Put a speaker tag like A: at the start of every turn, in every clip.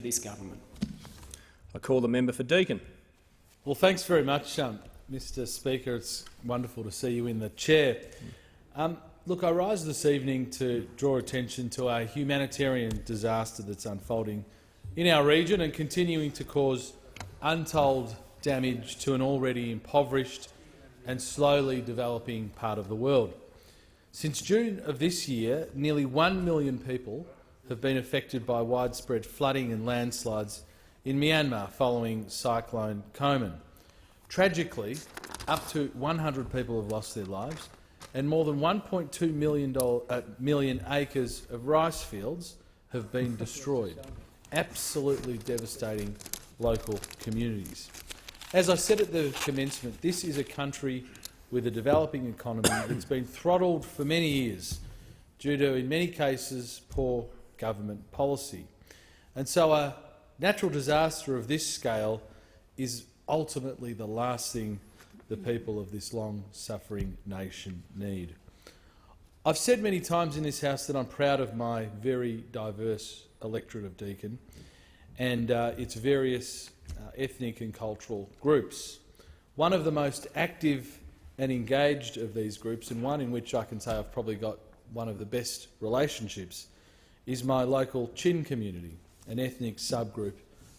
A: this government. I call the member for Deakin.
B: Well, thanks very much, Mr Speaker. It's wonderful to see you in the chair. Look, I rise this evening to draw attention to a humanitarian disaster that's unfolding in our region and continuing to cause untold damage to an already impoverished and slowly developing part of the world. Since June of this year, nearly 1 million people have been affected by widespread flooding and landslides in Myanmar following Cyclone Komen. Tragically, up to 100 people have lost their lives and more than 1.2 million acres of rice fields have been destroyed, absolutely devastating local communities. As I said at the commencement, this is a country with a developing economy that's been throttled for many years due to, in many cases, poor government policy. And so a natural disaster of this scale is ultimately the last thing the people of this long-suffering nation need. I've said many times in this House that I'm proud of my very diverse electorate of Deakin and its various ethnic and cultural groups. One of the most active and engaged of these groups, and one in which I can say I've probably got one of the best relationships, is my local Chin community, an ethnic subgroup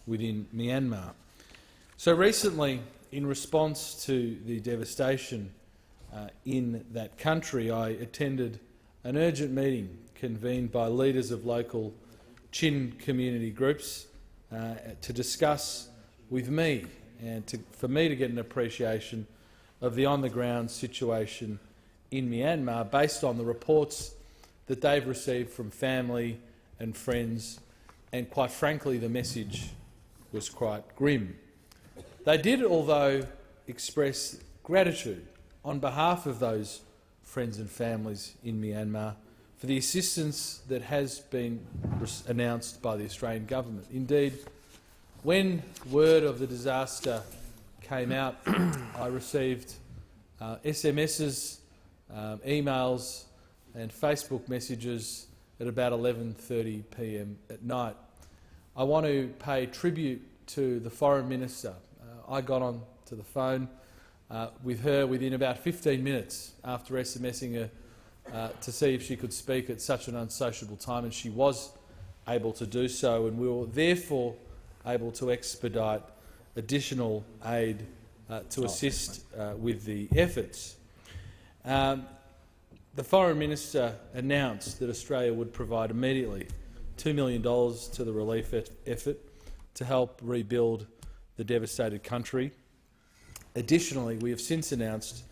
B: within Myanmar. So recently, in response to the devastation in that country, I attended an urgent meeting convened by leaders of local Chin community groups to discuss with me and for me to get an appreciation of the on-the-ground situation in Myanmar based on the reports that they've received from family and friends, and quite frankly the message was quite grim. They did, although, express gratitude on behalf of those friends and families in Myanmar for the assistance that has been announced by the Australian government. Indeed, when word of the disaster came out, I received SMSs, emails and Facebook messages at about 11:30 p.m. at night. I want to pay tribute to the Foreign Minister. I got on to the phone with her within about 15 minutes after SMSing her to see if she could speak at such an unsociable time, and she was able to do so, and we were therefore able to expedite additional aid to assist with the efforts. The Foreign Minister announced that Australia would provide immediately $2 million to the relief effort to help rebuild the devastated country. Additionally, we have since announced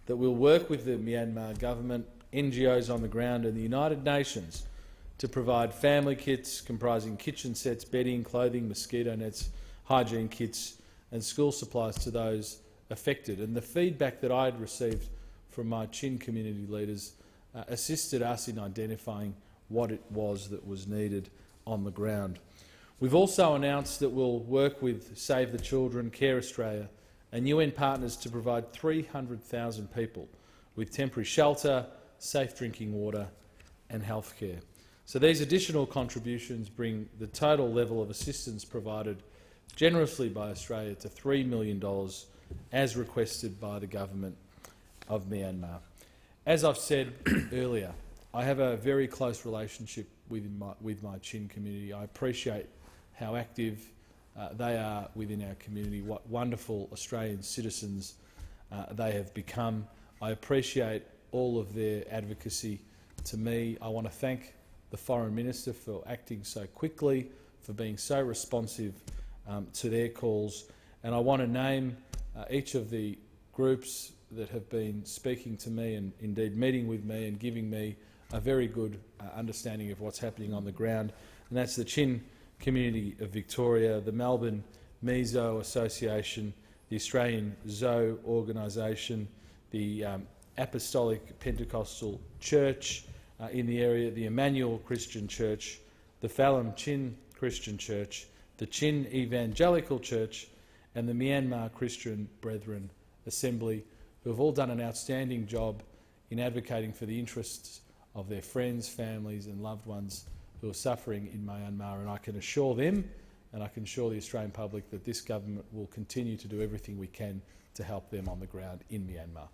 B: that we'll work with the Myanmar government, NGOs on the ground and the United Nations to provide family kits comprising kitchen sets, bedding, clothing, mosquito nets, hygiene kits and school supplies to those affected. And the feedback that I had received from my Chin community leaders assisted us in identifying what it was that was needed on the ground. We've also announced that we'll work with Save the Children, Care Australia and UN partners to provide 300,000 people with temporary shelter, safe drinking water and healthcare. So these additional contributions bring the total level of assistance provided generously by Australia to $3 million as requested by the government of Myanmar. As I've said earlier, I have a very close relationship with my Chin community. I appreciate how active they are within our community, what wonderful Australian citizens they have become. I appreciate all of their advocacy to me. I want to thank the Foreign Minister for acting so quickly, for being so responsive to their calls, and I want to name each of the groups that have been speaking to me and indeed meeting with me and giving me a very good understanding of what's happening on the ground. And that's the Chin Community of Victoria, the Melbourne Mizo Association, the Australian Zo Organisation, the Apostolic Pentecostal Church in the area, the Emmanuel Christian Church, the Phalam Chin Christian Church, the Chin Evangelical Church and the Myanmar Christian Brethren Assembly, who have all done an outstanding job in advocating for the interests of their friends, families and loved ones who are suffering in Myanmar. And I can assure them and I can assure the Australian public that this government will continue to do everything we can to help them on the ground in Myanmar.